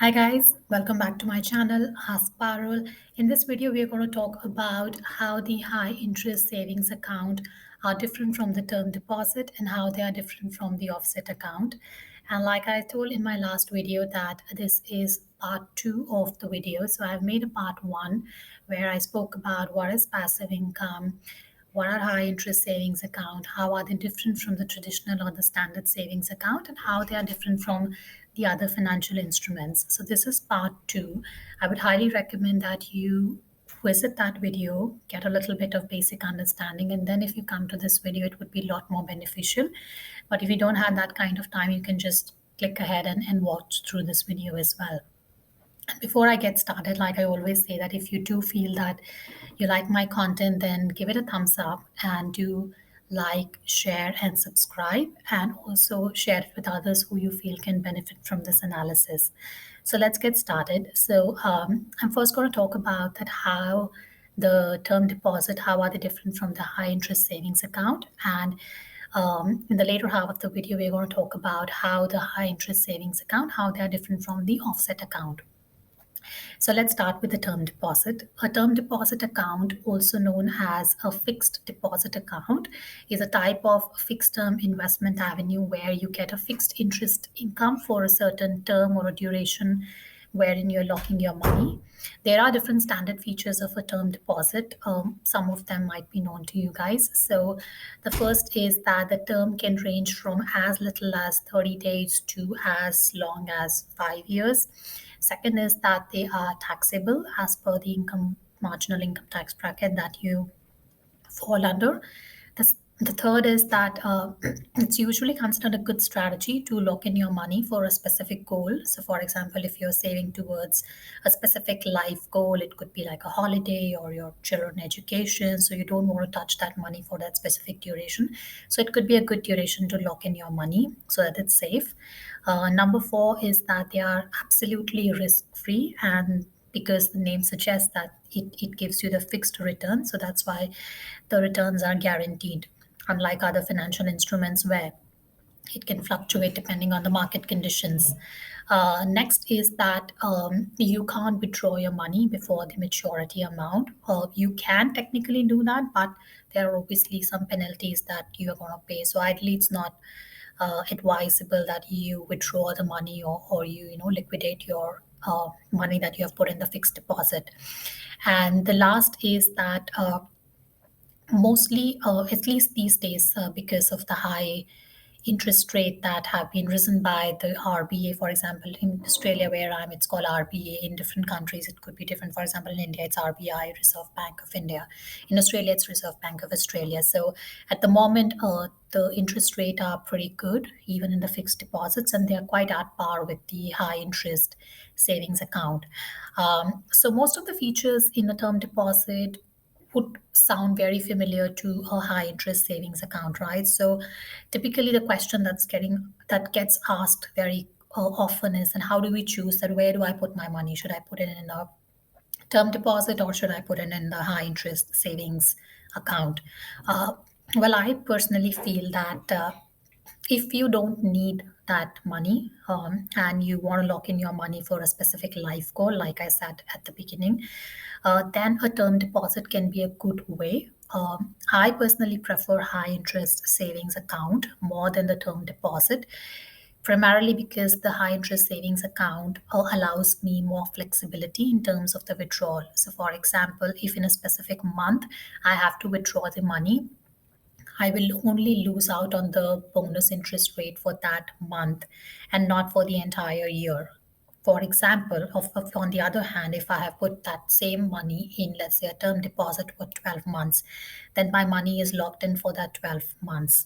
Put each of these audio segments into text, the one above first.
Hi guys, welcome back to my channel Ask Parul. In this video, we are going to talk about how the high interest savings account are different from the term deposit and how they are different from the offset account. And like I told in my last video that this is part 2 of the video. So I've made a part 1 where I spoke about what is passive income, what are high interest savings account, how are they different from the traditional or the standard savings account, and how they are different from the other financial instruments. So this is part 2. I would highly recommend that you visit that video, get a little bit of basic understanding, and then if you come to this video it would be a lot more beneficial. But if you don't have that kind of time, you can just click ahead and watch through this video as well. Before I get started, like I always say, that if you do feel that you like my content, then give it a thumbs up and do like, share, and subscribe, and also share it with others who you feel can benefit from this analysis. So let's get started. I'm first going to talk about that how the term deposit, how are they different from the high interest savings account, and in the later half of the video, we're going to talk about how the high interest savings account, how they are different from the offset account. So let's start with the term deposit. A term deposit account, also known as a fixed deposit account, is a type of fixed term investment avenue where you get a fixed interest income for a certain term or a duration wherein you're locking your money. There are different standard features of a term deposit. Some of them might be known to you guys. So, the first is that the term can range from as little as 30 days to as long as 5 years. Second is that they are taxable as per the marginal income tax bracket that you fall under. The third is that it's usually considered a good strategy to lock in your money for a specific goal. So, for example, if you're saving towards a specific life goal, it could be like a holiday or your children education. So, you don't want to touch that money for that specific duration. So, it could be a good duration to lock in your money so that it's safe. Number four is that they are absolutely risk free, and because the name suggests that it gives you the fixed return. So that's why the returns are guaranteed, unlike other financial instruments where it can fluctuate depending on the market conditions. Next is that you can't withdraw your money before the maturity amount. You can technically do that, but there are obviously some penalties that you are going to pay. So ideally, it's not advisable that you withdraw the money, or you liquidate your money that you have put in the fixed deposit. And the last is that mostly, at least these days, because of the high interest rate that have been risen by the RBA. For example, in Australia, where I'm, it's called RBA. In different countries, it could be different. For example, in India, it's RBI, Reserve Bank of India. In Australia, it's Reserve Bank of Australia. So at the moment, the interest rate are pretty good, even in the fixed deposits, and they are quite at par with the high interest savings account. So most of the features in a term deposit would sound very familiar to a high interest savings account, right? So typically the question that gets asked very often is, and how do we choose that, where do I put my money? Should I put it in a term deposit, or should I put it in the high interest savings account? uh, well, I personally feel that if you don't need that money, and you want to lock in your money for a specific life goal, like I said at the beginning, then a term deposit can be a good way. I personally prefer high interest savings account more than the term deposit, primarily because the high interest savings account allows me more flexibility in terms of the withdrawal. So, for example, if in a specific month I have to withdraw the money, I will only lose out on the bonus interest rate for that month and not for the entire year. For example, on the other hand, if I have put that same money in, let's say, a term deposit for 12 months, then my money is locked in for that 12 months.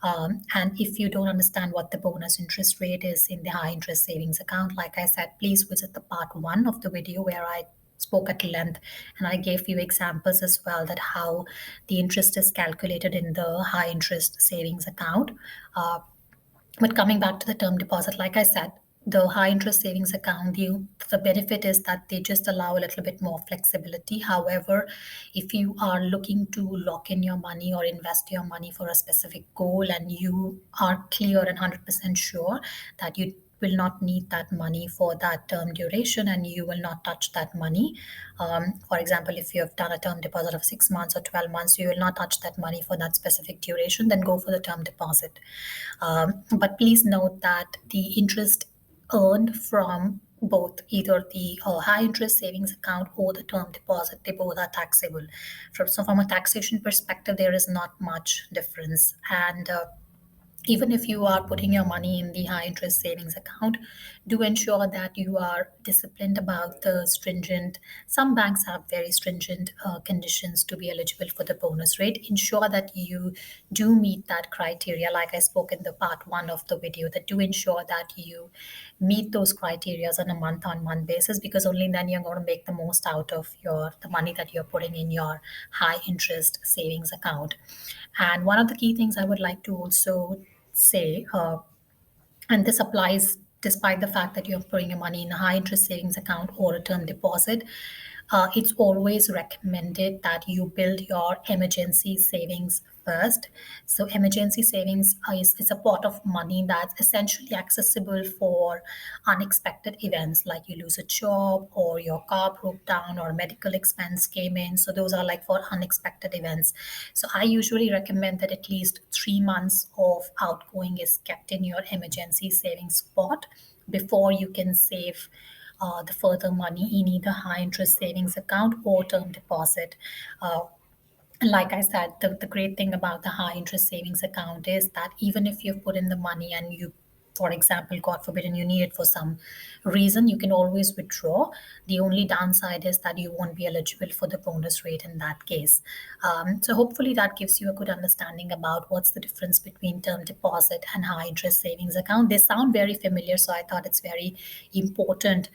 And if you don't understand what the bonus interest rate is in the high interest savings account, like I said, please visit the part 1 of the video where I spoke at length, and I gave few examples as well, that how the interest is calculated in the high interest savings account. But coming back to the term deposit, like I said, the high interest savings account, the benefit is that they just allow a little bit more flexibility. However, if you are looking to lock in your money or invest your money for a specific goal, and you are clear and 100% sure that you will not need that money for that term duration, and you will not touch that money. For example, if you have done a term deposit of 6 months or 12 months, you will not touch that money for that specific duration, then go for the term deposit. But please note that the interest earned from both either the high interest savings account or the term deposit, they both are taxable. So from a taxation perspective, there is not much difference. And even if you are putting your money in the high interest savings account, do ensure that you are disciplined about the stringent, some banks have very stringent conditions to be eligible for the bonus rate. Ensure that you do meet that criteria, like I spoke in the part one of the video, that do ensure that you meet those criteria on a month on month basis, because only then you're going to make the most out of the money that you're putting in your high interest savings account. And one of the key things I would like to also say, and this applies despite the fact that you're putting your money in a high interest savings account or a term deposit, it's always recommended that you build your emergency savings first. So emergency savings is a pot of money that's essentially accessible for unexpected events, like you lose a job or your car broke down or medical expense came in. So those are like for unexpected events. So I usually recommend that at least 3 months of outgoing is kept in your emergency savings pot before you can save the further money in either high interest savings account or term deposit. Uh, and like I said, the great thing about the high interest savings account is that even if you've put in the money and you, for example, God forbid, and you need it for some reason, you can always withdraw. The only downside is that you won't be eligible for the bonus rate in that case. So hopefully that gives you a good understanding about what's the difference between term deposit and high interest savings account. They sound very familiar, so I thought it's very important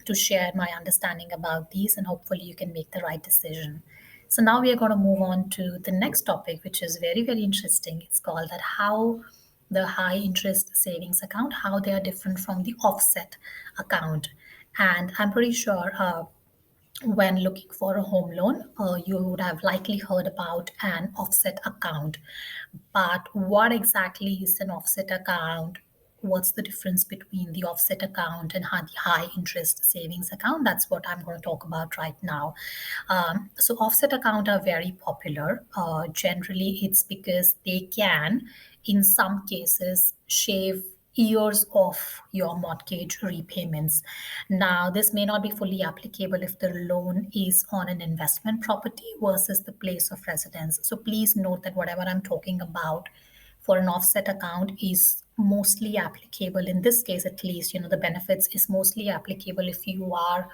to share my understanding about these, and hopefully you can make the right decision. So now we are going to move on to the next topic, which is very, very interesting. It's called that how the high interest savings account, how they are different from the offset account. And I'm pretty sure when looking for a home loan, you would have likely heard about an offset account. But what exactly is an offset account? What's the difference between the offset account and the high interest savings account? That's what I'm going to talk about right now. So offset account are very popular. Generally, it's because they can, in some cases, shave years of your mortgage repayments. Now, this may not be fully applicable if the loan is on an investment property versus the place of residence. So please note that whatever I'm talking about for an offset account is mostly applicable, in this case at least, the benefits is mostly applicable if you are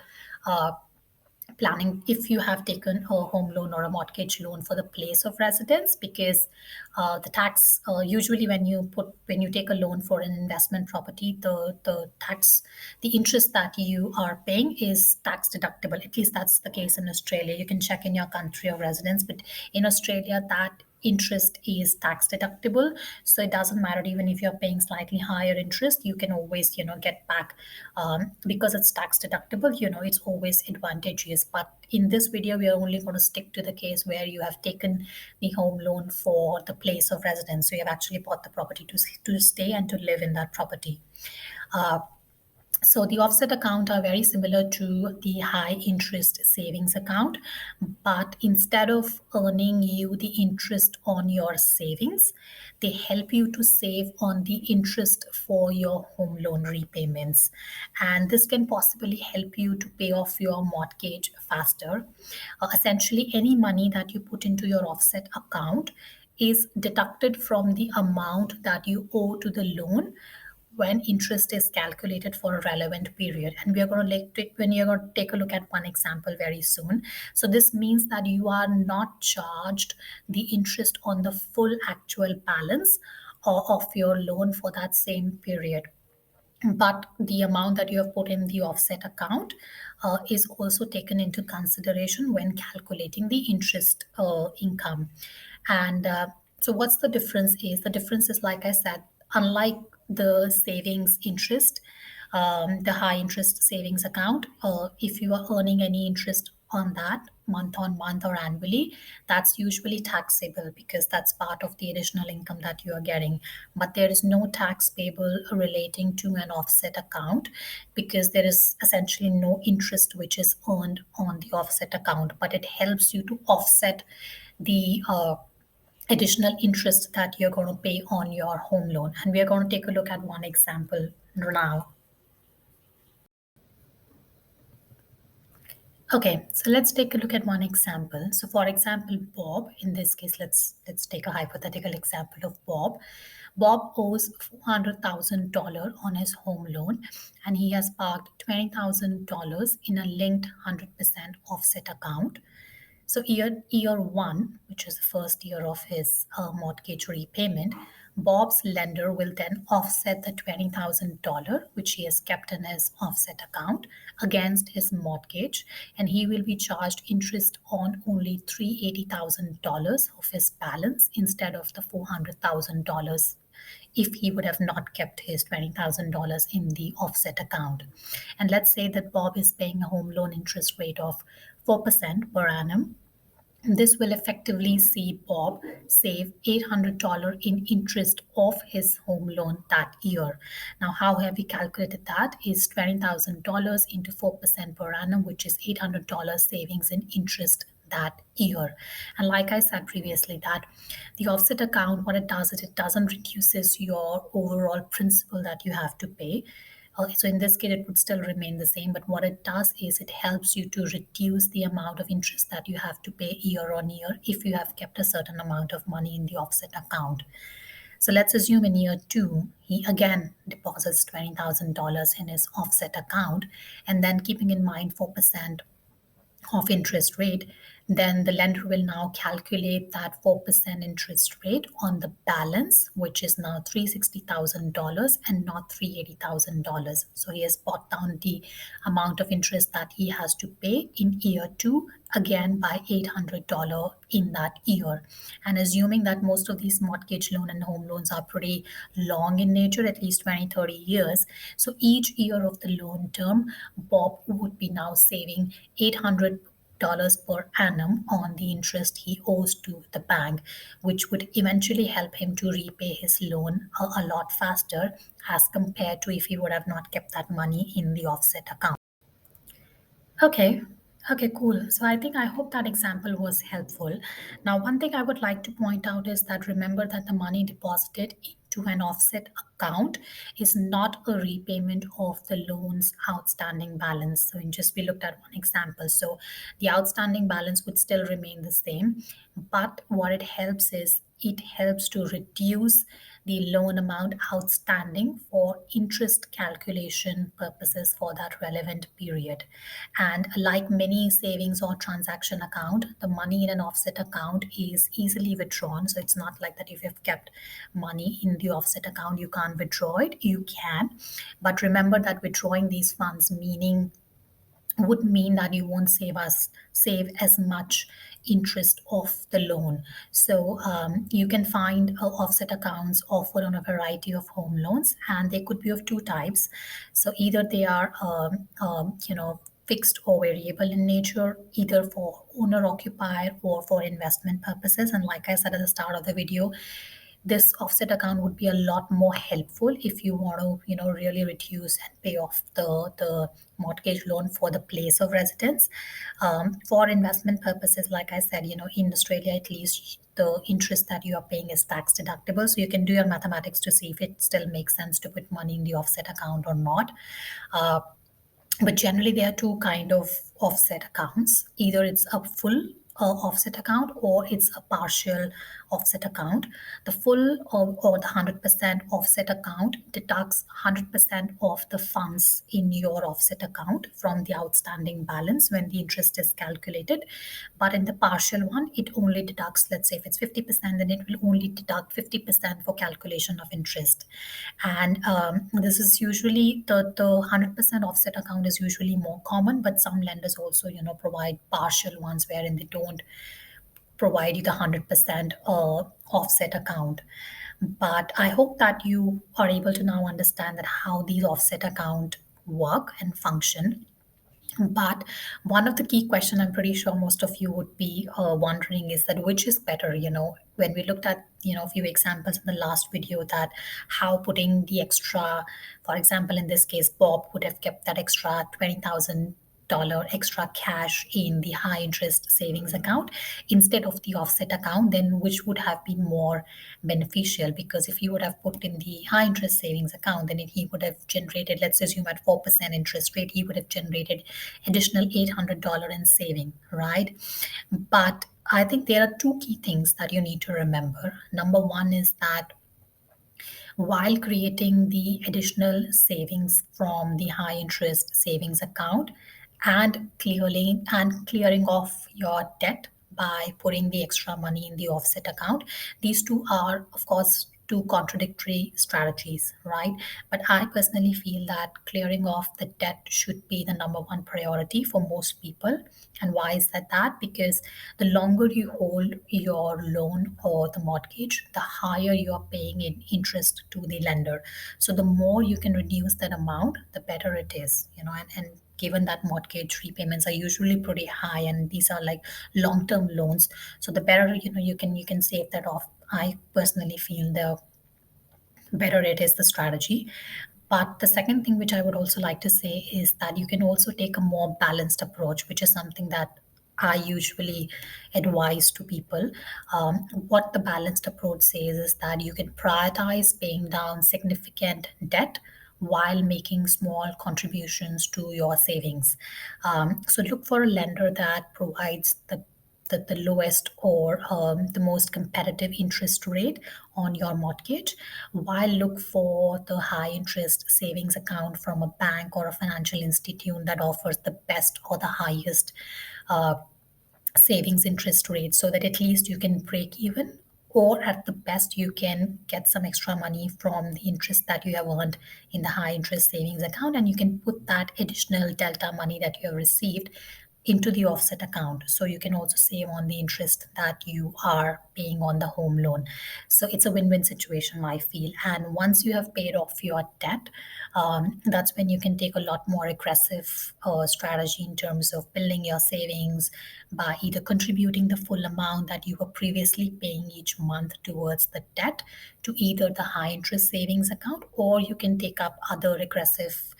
planning, if you have taken a home loan or a mortgage loan for the place of residence, because the tax, usually when you take a loan for an investment property, the interest that you are paying is tax deductible. At least that's the case in Australia. You can check in your country of residence, but in Australia that interest is tax deductible. So it doesn't matter, even if you're paying slightly higher interest, you can always get back, because it's tax deductible, it's always advantageous. But in this video we are only going to stick to the case where you have taken the home loan for the place of residence. So you have actually bought the property to stay and to live in that property. So the offset account are very similar to the high interest savings account, but instead of earning you the interest on your savings, they help you to save on the interest for your home loan repayments. And this can possibly help you to pay off your mortgage faster. Essentially, any money that you put into your offset account is deducted from the amount that you owe to the loan when interest is calculated for a relevant period. And we are going to take a look at one example very soon. So this means that you are not charged the interest on the full actual balance of your loan for that same period, but the amount that you have put in the offset account is also taken into consideration when calculating the interest income. And so what's the difference is, the difference is, like I said, unlike the savings interest, the high interest savings account, if you are earning any interest on that month on month or annually, that's usually taxable because that's part of the additional income that you are getting. But there is no tax payable relating to an offset account because there is essentially no interest which is earned on the offset account, but it helps you to offset the additional interest that you're going to pay on your home loan. And we are going to take a look at one example now. Okay, so let's take a look at one example. So for example, Bob, in this case, let's take a hypothetical example of Bob. Bob owes $400,000 on his home loan, and he has parked $20,000 in a linked 100% offset account. So year one, which is the first year of his mortgage repayment, Bob's lender will then offset the $20,000 which he has kept in his offset account against his mortgage, and he will be charged interest on only $380,000 of his balance instead of the $400,000 if he would have not kept his $20,000 in the offset account. And let's say that Bob is paying a home loan interest rate of 4% per annum. This will effectively see Bob save $800 in interest off his home loan that year. Now, how have we calculated that? Is $20,000 into 4% per annum, which is $800 savings in interest that year. And like I said previously, that the offset account, what it does is it doesn't reduces your overall principal that you have to pay. So in this case, it would still remain the same, but what it does is it helps you to reduce the amount of interest that you have to pay year on year if you have kept a certain amount of money in the offset account. So let's assume in year two, he again deposits $20,000 in his offset account, and then keeping in mind 4% of interest rate, then the lender will now calculate that 4% interest rate on the balance, which is now $360,000 and not $380,000. So he has brought down the amount of interest that he has to pay in year two, again by $800 in that year. And assuming that most of these mortgage loan and home loans are pretty long in nature, at least 20, 30 years. So each year of the loan term, Bob would be now saving $800 per annum on the interest he owes to the bank, which would eventually help him to repay his loan a lot faster as compared to if he would have not kept that money in the offset account. Okay. Okay, cool. So I hope that example was helpful. Now, one thing I would like to point out is that remember that the money deposited into an offset account is not a repayment of the loan's outstanding balance. So in just we looked at one example. So the outstanding balance would still remain the same, but what it helps is it helps to reduce the loan amount outstanding for interest calculation purposes for that relevant period. And like many savings or transaction account, the money in an offset account is easily withdrawn. So it's not like that if you've kept money in the offset account, you can't withdraw it. You can. But remember that withdrawing these funds would mean that you won't save as much interest of the loan. So you can find offset accounts offered on a variety of home loans, and they could be of two types. So either they are fixed or variable in nature, either for owner occupied or for investment purposes. And like I said at the start of the video, this offset account would be a lot more helpful if you want to really reduce and pay off the mortgage loan for the place of residence. For investment purposes, like I said, in Australia at least, the interest that you are paying is tax deductible, so you can do your mathematics to see if it still makes sense to put money in the offset account or not. But generally, there are two kind of offset accounts. Either it's a full offset account or it's a partial offset account. The full or the 100% offset account deducts 100% of the funds in your offset account from the outstanding balance when the interest is calculated. But in the partial one, it only deducts, let's say if it's 50%, then it will only deduct 50% for calculation of interest. And this is usually the 100% offset account is usually more common, but some lenders also provide partial ones wherein they don't provide you the 100% offset account. But I hope that you are able to now understand that how these offset account work and function. But one of the key question I'm pretty sure most of you would be wondering is that which is better, when we looked at, a few examples in the last video, that how putting the extra, for example, in this case, Bob would have kept that extra $20,000 extra cash in the high interest savings account instead of the offset account, then which would have been more beneficial? Because if he would have put in the high interest savings account, then he would have generated, let's assume at 4% interest rate, he would have generated additional $800 in saving, right? But I think there are two key things that you need to remember. Number one is that while creating the additional savings from the high interest savings account and clearing off your debt by putting the extra money in the offset account, these two are, of course, two contradictory strategies, right? But I personally feel that clearing off the debt should be the number one priority for most people. And why is that? Because the longer you hold your loan or the mortgage, the higher you are paying in interest to the lender. So the more you can reduce that amount, the better it is, and given that mortgage repayments are usually pretty high and these are like long-term loans, so the better you can save that off. I personally feel the better it is, the strategy. But the second thing which I would also like to say is that you can also take a more balanced approach, which is something that I usually advise to people. What the balanced approach says is that you can prioritize paying down significant debt while making small contributions to your savings. So look for a lender that provides the lowest or the most competitive interest rate on your mortgage, while look for the high interest savings account from a bank or a financial institute that offers the best or the highest uh, savings interest rate, so that at least you can break even, or at the best you can get some extra money from the interest that you have earned in the high interest savings account, and you can put that additional delta money that you have received into the offset account, so you can also save on the interest that you are paying on the home loan. So it's a win-win situation, I feel. And once you have paid off your debt, that's when you can take a lot more aggressive strategy in terms of building your savings by either contributing the full amount that you were previously paying each month towards the debt to either the high interest savings account, or you can take up other aggressive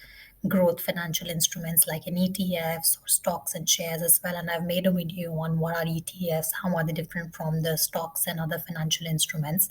growth financial instruments like an ETFs or stocks and shares as well. And I've made a video on what are ETFs, how are they different from the stocks and other financial instruments.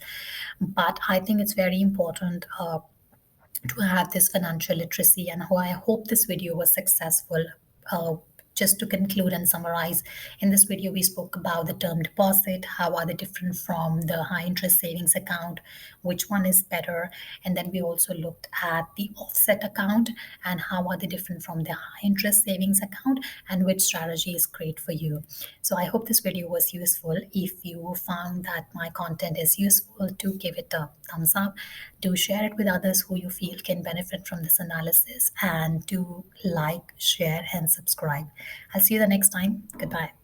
But I think it's very important to have this financial literacy, and how I hope this video was successful. Uh, just to conclude and summarize, in this video we spoke about the term deposit, how are they different from the high interest savings account, which one is better, and then we also looked at the offset account and how are they different from the high interest savings account and which strategy is great for you. So I hope this video was useful. If you found that my content is useful, do give it a thumbs up, do share it with others who you feel can benefit from this analysis, and do like, share, and subscribe. I'll see you the next time. Goodbye.